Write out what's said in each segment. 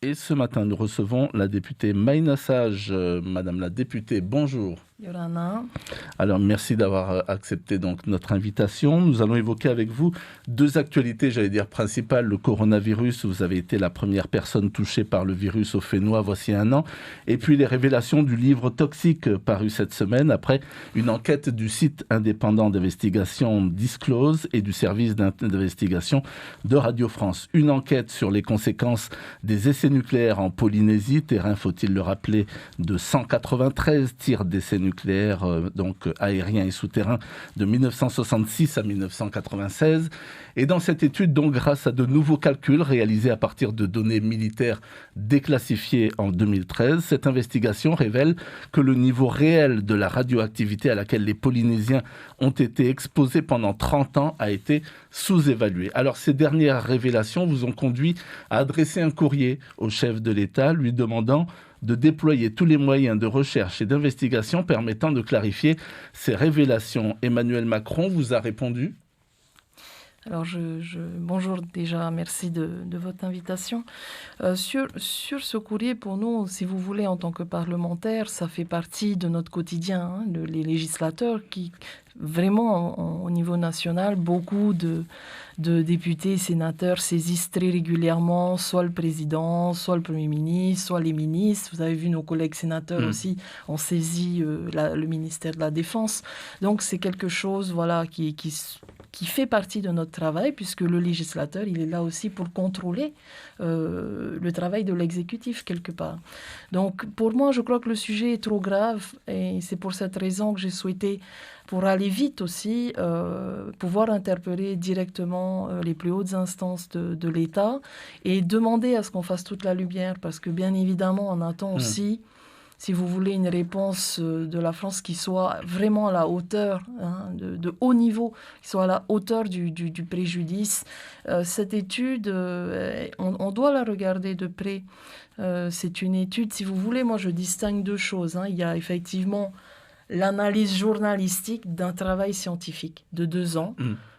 Et ce matin, nous recevons la députée Maïna Sage. Madame la députée, bonjour. Yorana. Alors, merci d'avoir accepté donc notre invitation. Nous allons évoquer avec vous deux actualités, j'allais dire principales. Le coronavirus, vous avez été la première personne touchée par le virus au Fénois voici un an. Et puis les révélations du livre Toxique paru cette semaine après une enquête du site indépendant d'investigation Disclose et du service d'investigation de Radio France. Une enquête sur les conséquences des essais nucléaires en Polynésie, terrain, faut-il le rappeler, de 193 tirs d'essais nucléaires, donc aériens et souterrains, de 1966 à 1996. Et dans cette étude, donc, grâce à de nouveaux calculs réalisés à partir de données militaires déclassifiées en 2013, cette investigation révèle que le niveau réel de la radioactivité à laquelle les Polynésiens ont été exposés pendant 30 ans a été sous-évalué. Alors, ces dernières révélations vous ont conduit à adresser un courrier au chef de l'État lui demandant de déployer tous les moyens de recherche et d'investigation permettant de clarifier ces révélations. Emmanuel Macron vous a répondu ? Alors, bonjour déjà, merci de votre invitation. Sur ce courrier, pour nous, si vous voulez, en tant que parlementaires, ça fait partie de notre quotidien. Hein, les législateurs qui, vraiment, au niveau national, beaucoup de députés et sénateurs saisissent très régulièrement soit le président, soit le Premier ministre, soit les ministres. Vous avez vu nos collègues sénateurs aussi ont saisi le ministère de la Défense. Donc, c'est quelque chose voilà, qui fait partie de notre travail, puisque le législateur, il est là aussi pour contrôler le travail de l'exécutif, quelque part. Donc, pour moi, je crois que le sujet est trop grave, et c'est pour cette raison que j'ai souhaité, pour aller vite aussi, pouvoir interpeller directement les plus hautes instances de l'État et demander à ce qu'on fasse toute la lumière, parce que, bien évidemment, on attend aussi si vous voulez, une réponse de la France qui soit vraiment à la hauteur, hein, de haut niveau, qui soit à la hauteur du préjudice. Cette étude, on doit la regarder de près. C'est une étude, si vous voulez, moi je distingue deux choses. Hein. Il y a effectivement l'analyse journalistique d'un travail scientifique de 2 ans,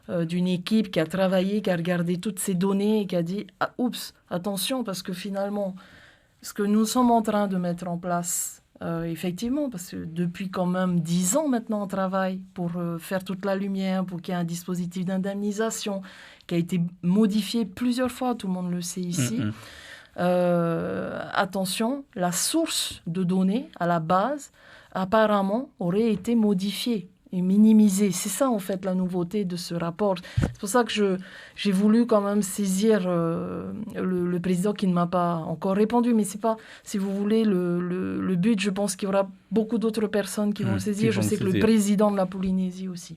d'une équipe qui a travaillé, qui a regardé toutes ces données et qui a dit « Ah, oups, attention, parce que finalement... » Ce que nous sommes en train de mettre en place, effectivement, parce que depuis quand même 10 ans maintenant, on travaille pour faire toute la lumière, pour qu'il y ait un dispositif d'indemnisation qui a été modifié plusieurs fois, tout le monde le sait ici. Attention, la source de données à la base, apparemment, aurait été modifiée et minimisée. C'est ça, en fait, la nouveauté de ce rapport. C'est pour ça que j'ai voulu quand même saisir le président qui ne m'a pas encore répondu. Mais c'est pas, si vous voulez, le but. Je pense qu'il y aura beaucoup d'autres personnes qui vont le saisir. Je sais que le président de la Polynésie aussi.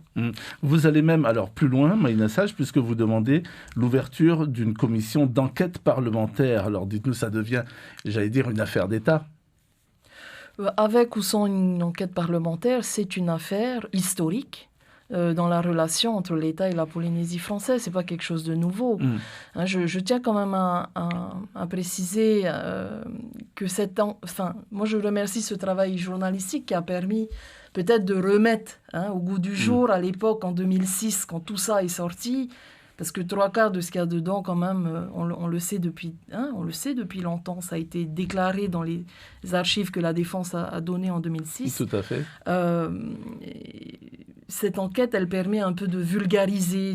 Vous allez même alors plus loin, Maïna Sage, puisque vous demandez l'ouverture d'une commission d'enquête parlementaire. Alors dites-nous, ça devient, j'allais dire, une affaire d'État. Avec ou sans une enquête parlementaire, c'est une affaire historique dans la relation entre l'État et la Polynésie française. Ce n'est pas quelque chose de nouveau. Hein, je tiens quand même à préciser que moi, je remercie ce travail journalistique qui a permis peut-être de remettre au goût du jour, à l'époque, en 2006, quand tout ça est sorti. Parce que 3/4 de ce qu'il y a dedans, quand même, on le sait depuis longtemps. Ça a été déclaré dans les archives que la Défense a données en 2006. Tout à fait. Cette enquête, elle permet un peu de vulgariser,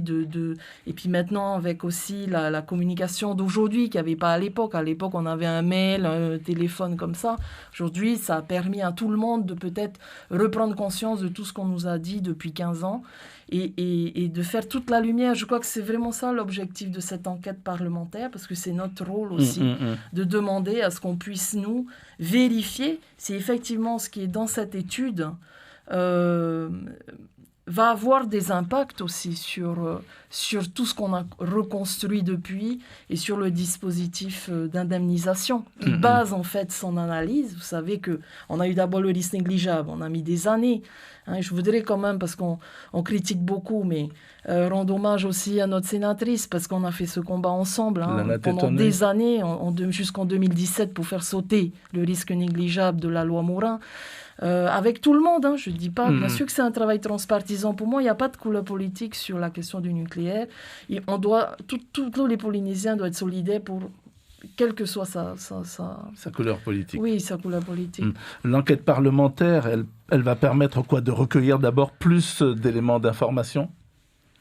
et puis maintenant, avec aussi la communication d'aujourd'hui, qu'il n'y avait pas à l'époque. À l'époque, on avait un mail, un téléphone comme ça. Aujourd'hui, ça a permis à tout le monde de peut-être reprendre conscience de tout ce qu'on nous a dit depuis 15 ans. Et de faire toute la lumière. Je crois que c'est vraiment ça l'objectif de cette enquête parlementaire, parce que c'est notre rôle aussi de demander à ce qu'on puisse, nous, vérifier si effectivement ce qui est dans cette étude va avoir des impacts aussi sur tout ce qu'on a reconstruit depuis et sur le dispositif d'indemnisation qui base en fait son analyse. Vous savez qu'on a eu d'abord le risque négligeable, on a mis des années. Hein, je voudrais quand même, parce qu'on critique beaucoup, mais rendre hommage aussi à notre sénatrice, parce qu'on a fait ce combat ensemble pendant des années, jusqu'en 2017, pour faire sauter le risque négligeable de la loi Morin. Avec tout le monde, je ne dis pas, bien sûr que c'est un travail transpartisan. Pour moi, il n'y a pas de couleur politique sur la question du nucléaire. Et tous les Polynésiens doivent être solidaires pour quelle que soit sa couleur politique. Oui, sa couleur politique. L'enquête parlementaire, elle va permettre quoi? De recueillir d'abord plus d'éléments d'information?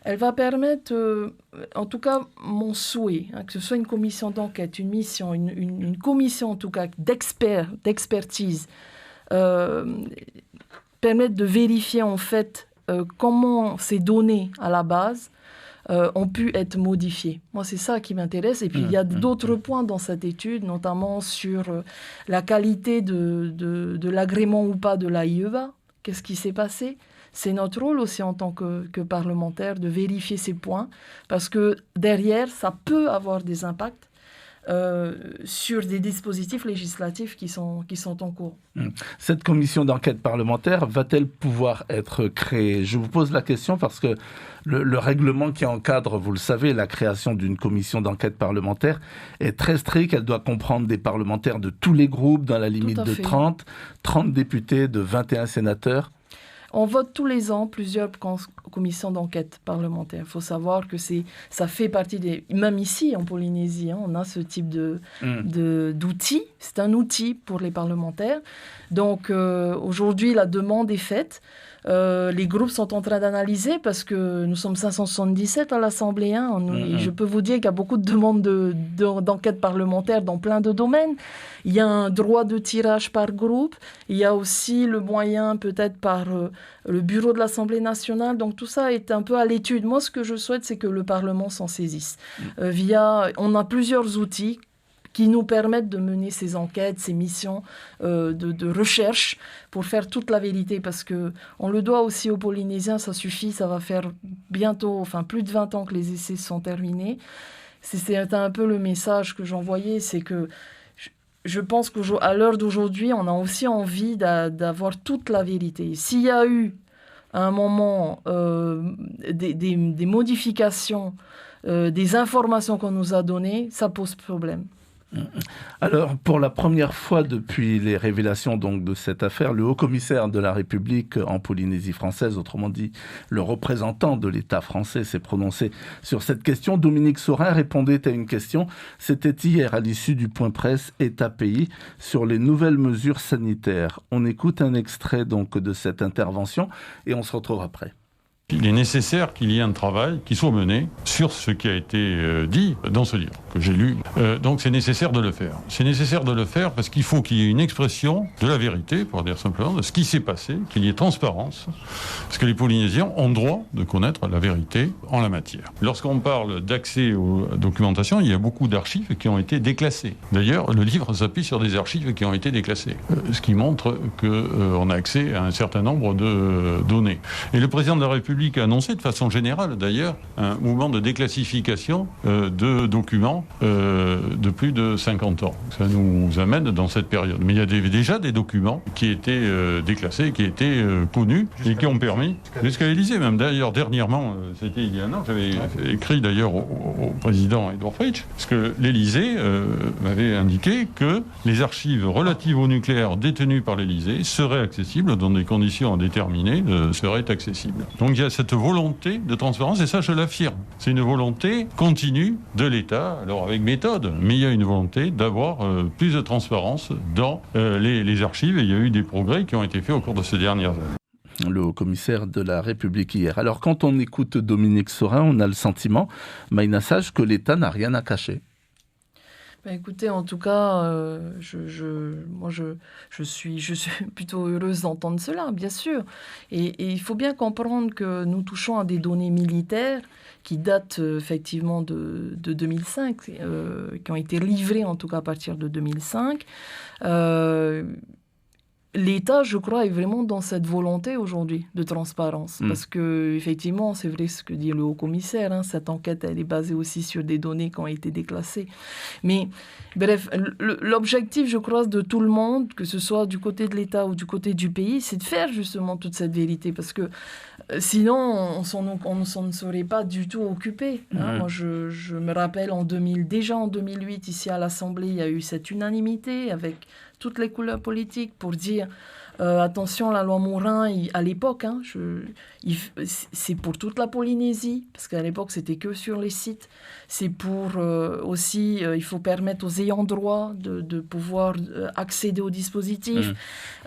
Elle va permettre, en tout cas, mon souhait, que ce soit une commission d'enquête, une mission, une commission en tout cas d'expertise, permettre de vérifier en fait comment ces données à la base ont pu être modifiées. Moi, c'est ça qui m'intéresse. Et puis, il y a d'autres points dans cette étude, notamment sur la qualité de l'agrément ou pas de l'AIEVA. Qu'est-ce qui s'est passé? C'est notre rôle aussi en tant que parlementaire de vérifier ces points, parce que derrière, ça peut avoir des impacts sur des dispositifs législatifs qui sont en cours. Cette commission d'enquête parlementaire va-t-elle pouvoir être créée? Je vous pose la question parce que le règlement qui encadre, vous le savez, la création d'une commission d'enquête parlementaire est très strict. Elle doit comprendre des parlementaires de tous les groupes dans la limite de 30 députés, de 21 sénateurs. On vote tous les ans plusieurs commissions d'enquête parlementaire. Il faut savoir que ça fait partie des... Même ici, en Polynésie, on a ce type d'outil. C'est un outil pour les parlementaires. Donc, aujourd'hui, la demande est faite. Les groupes sont en train d'analyser parce que nous sommes 577 à l'Assemblée. Et je peux vous dire qu'il y a beaucoup de demandes d'enquête parlementaire dans plein de domaines. Il y a un droit de tirage par groupe. Il y a aussi le moyen peut-être par le bureau de l'Assemblée nationale. Donc tout ça est un peu à l'étude. Moi, ce que je souhaite, c'est que le Parlement s'en saisisse. On a plusieurs outils qui nous permettent de mener ces enquêtes, ces missions de recherche pour faire toute la vérité. Parce qu'on le doit aussi aux Polynésiens, ça suffit, ça va faire bientôt, plus de 20 ans que les essais sont terminés. C'est un peu le message que j'envoyais, c'est que je pense qu'à l'heure d'aujourd'hui, on a aussi envie d'avoir toute la vérité. S'il y a eu, à un moment, des modifications, des informations qu'on nous a données, ça pose problème. Alors, pour la première fois depuis les révélations donc, de cette affaire, le haut-commissaire de la République en Polynésie française, autrement dit le représentant de l'État français, s'est prononcé sur cette question. Dominique Saurin répondait à une question. C'était hier à l'issue du point presse État-Pays sur les nouvelles mesures sanitaires. On écoute un extrait donc de cette intervention et on se retrouve après. Il est nécessaire qu'il y ait un travail qui soit mené sur ce qui a été dit dans ce livre que j'ai lu. Donc c'est nécessaire de le faire. C'est nécessaire de le faire parce qu'il faut qu'il y ait une expression de la vérité, pour dire simplement, de ce qui s'est passé, qu'il y ait transparence, parce que les Polynésiens ont droit de connaître la vérité en la matière. Lorsqu'on parle d'accès aux documentations, il y a beaucoup d'archives qui ont été déclassées. D'ailleurs, le livre s'appuie sur des archives qui ont été déclassées, ce qui montre qu'on a accès à un certain nombre de données. Et le président de la République a annoncé de façon générale, d'ailleurs, un mouvement de déclassification de documents de plus de 50 ans. Ça nous amène dans cette période. Mais il y a déjà des documents qui étaient déclassés, qui étaient connus et qui ont permis, jusqu'à l'Élysée même. D'ailleurs, dernièrement, c'était il y a un an, j'avais écrit d'ailleurs au président Edouard Fritsch, parce que l'Élysée m'avait indiqué que les archives relatives au nucléaire détenues par l'Élysée seraient accessibles dans des conditions indéterminées, seraient accessibles. Donc il y a cette volonté de transparence, et ça je l'affirme. C'est une volonté continue de l'État, alors avec méthode, mais il y a une volonté d'avoir plus de transparence dans les archives, et il y a eu des progrès qui ont été faits au cours de ces dernières années. Le haut-commissaire de la République hier. Alors quand on écoute Dominique Saurin, on a le sentiment, Maïna Sage, que l'État n'a rien à cacher. Écoutez, en tout cas, moi, je suis plutôt heureuse d'entendre cela, bien sûr. Et il faut bien comprendre que nous touchons à des données militaires qui datent effectivement de 2005, qui ont été livrées en tout cas à partir de 2005. L'État, je crois, est vraiment dans cette volonté aujourd'hui de transparence. Parce que, effectivement, c'est vrai ce que dit le haut-commissaire, cette enquête, elle est basée aussi sur des données qui ont été déclassées. Mais, bref, l'objectif, je crois, de tout le monde, que ce soit du côté de l'État ou du côté du pays, c'est de faire justement toute cette vérité. Parce que sinon, on ne s'en serait pas du tout occupé. Moi, je me rappelle, déjà en 2008, ici à l'Assemblée, il y a eu cette unanimité avec toutes les couleurs politiques pour dire Attention, la loi Morin, à l'époque, hein, c'est pour toute la Polynésie, parce qu'à l'époque, c'était que sur les sites. C'est pour aussi, il faut permettre aux ayants droit de pouvoir accéder au dispositif.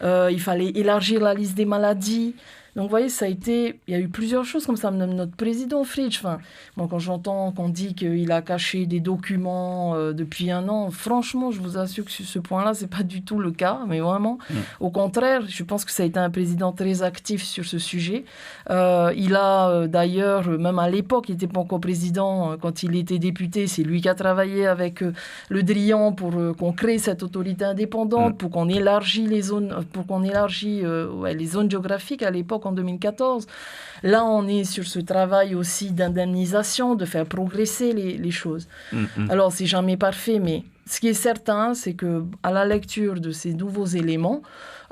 Il fallait élargir la liste des maladies. Donc, vous voyez, il y a eu plusieurs choses comme ça. Même notre président Fritsch, moi, quand j'entends qu'on dit qu'il a caché des documents depuis 1 an, franchement, je vous assure que sur ce point-là, c'est pas du tout le cas, mais vraiment. Au contraire, je pense que ça a été un président très actif sur ce sujet. Il a d'ailleurs, même à l'époque, il n'était pas encore président, quand il était député, c'est lui qui a travaillé avec Le Drian pour qu'on crée cette autorité indépendante, pour qu'on élargisse les zones, les zones géographiques à l'époque, en 2014. Là, on est sur ce travail aussi d'indemnisation, de faire progresser les choses. Alors, c'est jamais parfait, mais ce qui est certain, c'est qu'à la lecture de ces nouveaux éléments,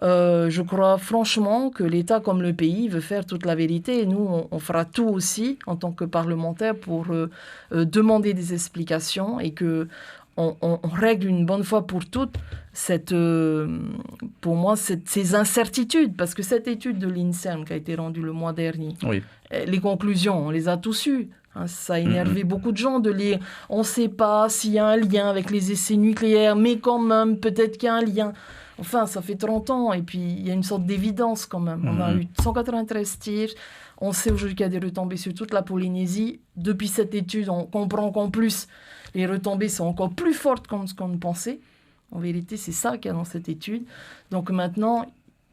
je crois franchement que l'État comme le pays veut faire toute la vérité, et nous, on fera tout aussi en tant que parlementaires pour demander des explications et que on règle une bonne fois pour toutes pour moi, ces incertitudes, parce que cette étude de l'INSERM qui a été rendue le mois dernier, les conclusions, on les a tous eues. Ça a énervé beaucoup de gens de lire. On ne sait pas s'il y a un lien avec les essais nucléaires, mais quand même, peut-être qu'il y a un lien. Enfin, ça fait 30 ans, et puis il y a une sorte d'évidence quand même. On a eu 193 tirs. On sait aujourd'hui qu'il y a des retombées sur toute la Polynésie. Depuis cette étude, on comprend qu'en plus, les retombées sont encore plus fortes que ce qu'on pensait. En vérité, c'est ça qu'il y a dans cette étude. Donc maintenant,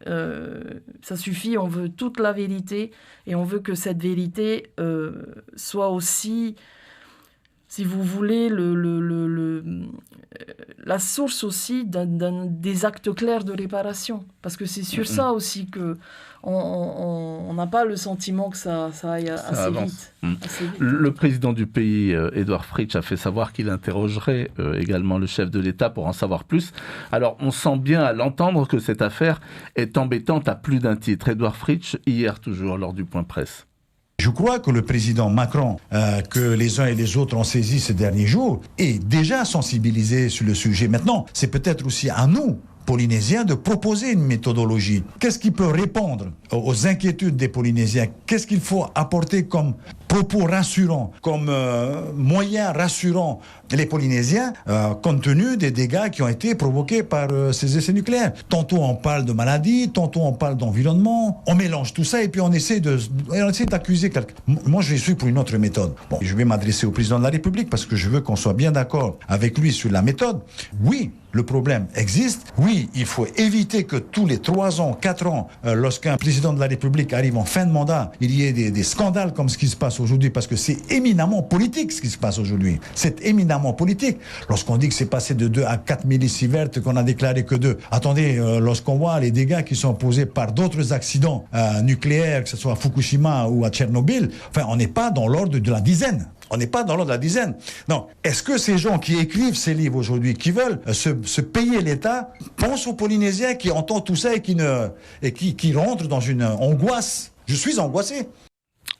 ça suffit, on veut toute la vérité, et on veut que cette vérité soit aussi, si vous voulez, la source aussi des actes clairs de réparation. Parce que c'est sur ça aussi qu'on n'a pas le sentiment que ça aille assez vite. Le président du pays, Édouard Fritsch, a fait savoir qu'il interrogerait également le chef de l'État pour en savoir plus. Alors, on sent bien à l'entendre que cette affaire est embêtante à plus d'un titre. Édouard Fritsch, hier toujours, lors du point presse. Je crois que le président Macron, que les uns et les autres ont saisi ces derniers jours, est déjà sensibilisé sur le sujet. Maintenant, c'est peut-être aussi à nous, Polynésiens, de proposer une méthodologie. Qu'est-ce qui peut répondre aux inquiétudes des Polynésiens? Qu'est-ce qu'il faut apporter comme propos rassurants, comme moyen rassurant les Polynésiens, compte tenu des dégâts qui ont été provoqués par ces essais nucléaires? Tantôt on parle de maladies, tantôt on parle d'environnement, on mélange tout ça et puis on essaie d'accuser quelqu'un. Moi je suis pour une autre méthode. Bon, je vais m'adresser au président de la République parce que je veux qu'on soit bien d'accord avec lui sur la méthode. Oui, le problème existe. Oui, il faut éviter que tous les 3 ans, 4 ans, lorsqu'un président de la République arrive en fin de mandat, il y ait des scandales comme ce qui se passe aujourd'hui, parce que c'est éminemment politique ce qui se passe aujourd'hui. C'est éminemment politique. Lorsqu'on dit que c'est passé de 2 à 4 millisieverts, qu'on a déclaré que 2. Attendez, lorsqu'on voit les dégâts qui sont posés par d'autres accidents nucléaires, que ce soit à Fukushima ou à Tchernobyl, enfin, on n'est pas dans l'ordre de la dizaine. On n'est pas dans l'ordre de la dizaine. Non. Est-ce que ces gens qui écrivent ces livres aujourd'hui, qui veulent se payer l'État, pensent aux Polynésiens qui entendent tout ça et qui rentrent dans une angoisse? Je suis angoissé.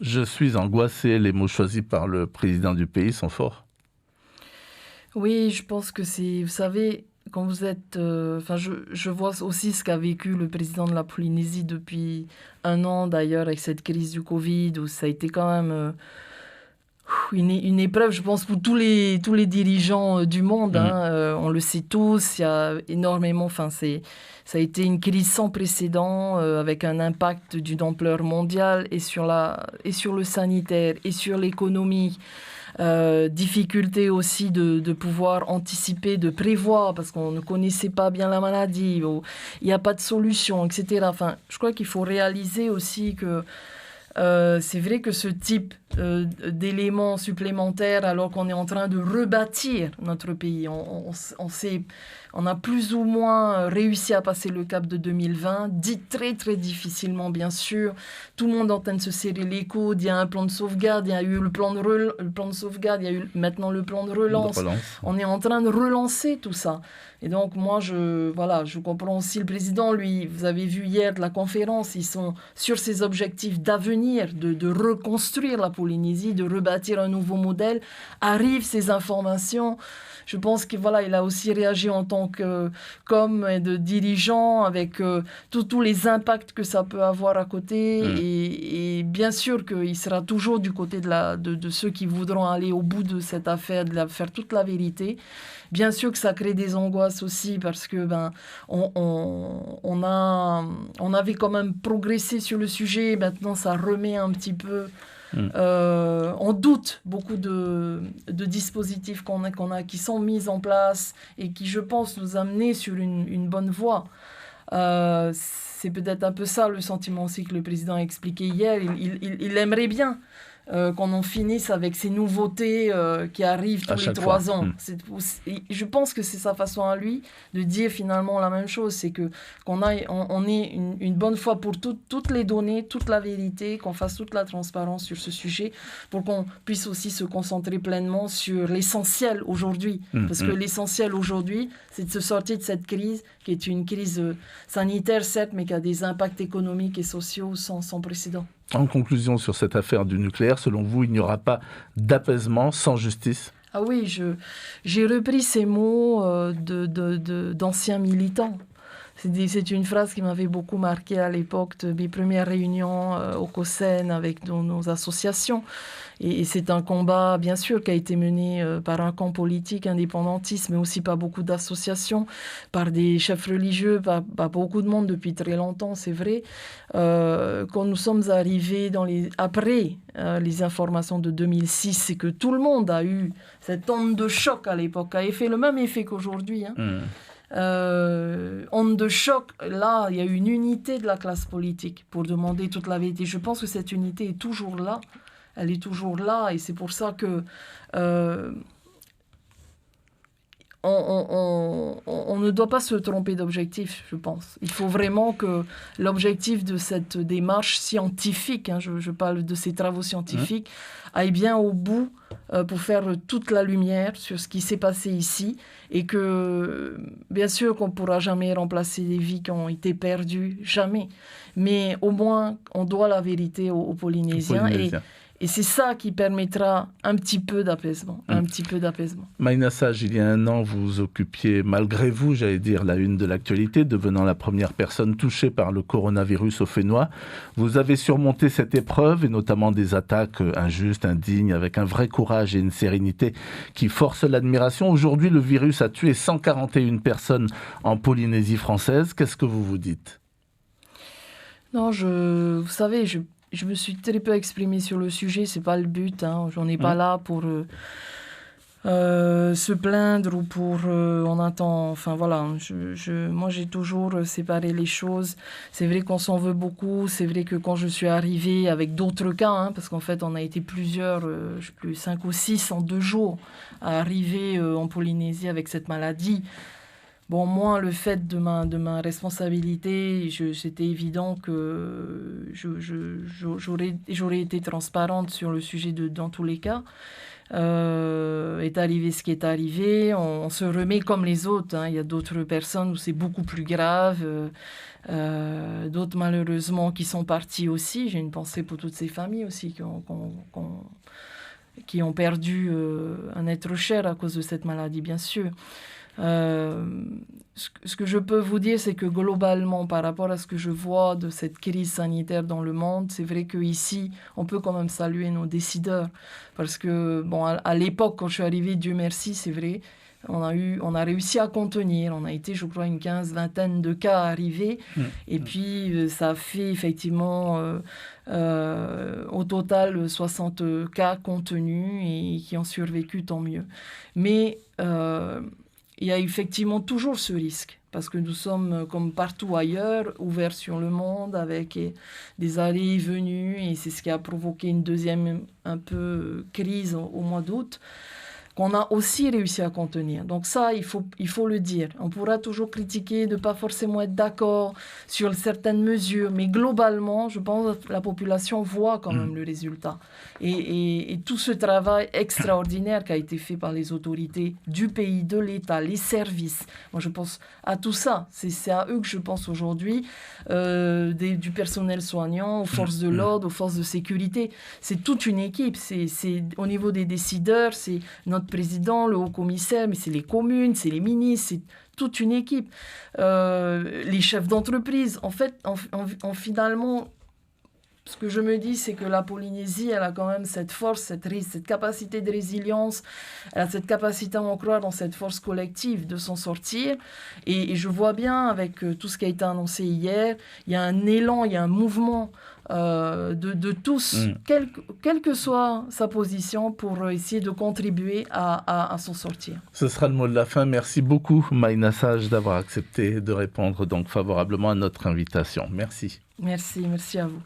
Je suis angoissé. Les mots choisis par le président du pays sont forts. Oui, je pense que c'est... Vous savez, quand vous êtes... je vois aussi ce qu'a vécu le président de la Polynésie depuis 1 an, d'ailleurs, avec cette crise du Covid, où ça a été quand même... Une épreuve, je pense, pour tous les dirigeants du monde. On le sait tous, il y a énormément... ça a été une crise sans précédent, avec un impact d'une ampleur mondiale, et sur le sanitaire, et sur l'économie. Difficulté aussi de pouvoir anticiper, de prévoir, parce qu'on ne connaissait pas bien la maladie, il n'y a pas de solution, etc. Enfin, je crois qu'il faut réaliser aussi que c'est vrai que ce type d'éléments supplémentaires, alors qu'on est en train de rebâtir notre pays, on a plus ou moins réussi à passer le cap de 2020, dit très très difficilement bien sûr. Tout le monde est en train de se serrer les coudes. Il y a un plan de sauvegarde, il y a eu le plan de sauvegarde, il y a eu maintenant le plan de relance. On est en train de relancer tout ça. Et donc moi, je comprends aussi le président, lui, vous avez vu hier de la conférence, ils sont sur ces objectifs d'avenir. l'avenir, de reconstruire la Polynésie, de rebâtir un nouveau modèle, arrivent ces informations. Je pense qu'il a aussi réagi en tant qu'homme et de dirigeant avec tous les impacts que ça peut avoir à côté. Et bien sûr qu'il sera toujours du côté de ceux qui voudront aller au bout de cette affaire, faire toute la vérité. Bien sûr que ça crée des angoisses aussi parce que on avait quand même progressé sur le sujet. Maintenant, ça remet un petit peu en doute beaucoup de dispositifs qu'on a, qui sont mis en place et qui, je pense, nous amener sur une bonne voie. C'est peut-être un peu ça le sentiment aussi que le président a expliqué hier. Il aimerait bien qu'on en finisse avec ces nouveautés qui arrivent tous les 3 ans. Je pense que c'est sa façon à lui de dire finalement la même chose, c'est qu'on ait une bonne fois pour toutes les données, toute la vérité, qu'on fasse toute la transparence sur ce sujet pour qu'on puisse aussi se concentrer pleinement sur l'essentiel aujourd'hui. Parce que l'essentiel aujourd'hui, c'est de se sortir de cette crise qui est une crise sanitaire certes, mais qui a des impacts économiques et sociaux sans précédent. En conclusion sur cette affaire du nucléaire, selon vous, il n'y aura pas d'apaisement sans justice ? Ah oui, j'ai repris ces mots d'anciens militants. C'est une phrase qui m'avait beaucoup marqué à l'époque de mes premières réunions au COSEN avec nos associations. Et c'est un combat, bien sûr, qui a été mené par un camp politique indépendantiste, mais aussi par beaucoup d'associations, par des chefs religieux, par beaucoup de monde depuis très longtemps, c'est vrai. Quand nous sommes arrivés après les informations de 2006, c'est que tout le monde a eu cette onde de choc à l'époque, qui a fait le même effet qu'aujourd'hui. Onde de choc, là, il y a eu une unité de la classe politique pour demander toute la vérité. Je pense que cette unité est toujours là. Elle est toujours là et c'est pour ça que on ne doit pas se tromper d'objectif, je pense. Il faut vraiment que l'objectif de cette démarche scientifique, je parle de ces travaux scientifiques, aille bien au bout pour faire toute la lumière sur ce qui s'est passé ici et que, bien sûr, qu'on ne pourra jamais remplacer les vies qui ont été perdues, jamais. Mais au moins, on doit la vérité aux Polynésiens. Et c'est ça qui permettra un petit peu d'apaisement. Maïna Sage, il y a 1 an, vous occupiez, malgré vous, j'allais dire, la une de l'actualité, devenant la première personne touchée par le coronavirus au Fénois. Vous avez surmonté cette épreuve, et notamment des attaques injustes, indignes, avec un vrai courage et une sérénité qui forcent l'admiration. Aujourd'hui, le virus a tué 141 personnes en Polynésie française. Qu'est-ce que vous vous dites ? Non, vous savez, je me suis très peu exprimée sur le sujet, c'est pas le but. J'en ai pas là pour se plaindre ou pour on attend. Enfin voilà, moi j'ai toujours séparé les choses. C'est vrai qu'on s'en veut beaucoup. C'est vrai que quand je suis arrivée avec d'autres cas, parce qu'en fait on a été plusieurs, 5 ou 6 en 2 jours à arriver en Polynésie avec cette maladie. Bon, moi, le fait de ma responsabilité, c'était évident que j'aurais été transparente sur le sujet dans tous les cas. Est arrivé ce qui est arrivé, on se remet comme les autres. Il y a d'autres personnes où c'est beaucoup plus grave, d'autres malheureusement qui sont parties aussi. J'ai une pensée pour toutes ces familles aussi qui ont perdu un être cher à cause de cette maladie, bien sûr. Ce que je peux vous dire, c'est que globalement, par rapport à ce que je vois de cette crise sanitaire dans le monde, c'est vrai qu'ici, on peut quand même saluer nos décideurs. Parce que, à l'époque, quand je suis arrivée, Dieu merci, c'est vrai, on a réussi à contenir. On a été, je crois, une 15-20 de cas arrivés. Et puis, ça a fait effectivement, au total, 60 cas contenus et qui ont survécu, tant mieux. Mais il y a effectivement toujours ce risque, parce que nous sommes, comme partout ailleurs, ouverts sur le monde, avec des allées et venues, et c'est ce qui a provoqué une deuxième un peu crise au mois d'août. qu'on a aussi réussi à contenir. Donc ça, il faut le dire. On pourra toujours critiquer, de ne pas forcément être d'accord sur certaines mesures, mais globalement, je pense que la population voit quand même le résultat. Et tout ce travail extraordinaire qui a été fait par les autorités du pays, de l'État, les services, moi je pense à tout ça. C'est à eux que je pense aujourd'hui, du personnel soignant, aux forces de l'ordre, aux forces de sécurité. C'est toute une équipe. C'est au niveau des décideurs, c'est notre président, le haut-commissaire, mais c'est les communes, c'est les ministres, c'est toute une équipe. Les chefs d'entreprise. En fait, finalement, ce que je me dis, c'est que la Polynésie, elle a quand même cette force, cette capacité de résilience, elle a cette capacité à en croire dans cette force collective de s'en sortir. Et je vois bien, avec tout ce qui a été annoncé hier, il y a un élan, il y a un mouvement de tous, quelle que soit sa position, pour essayer de contribuer à s'en sortir. Ce sera le mot de la fin. Merci beaucoup, Maïna Sage, d'avoir accepté de répondre donc favorablement à notre invitation. Merci. Merci à vous.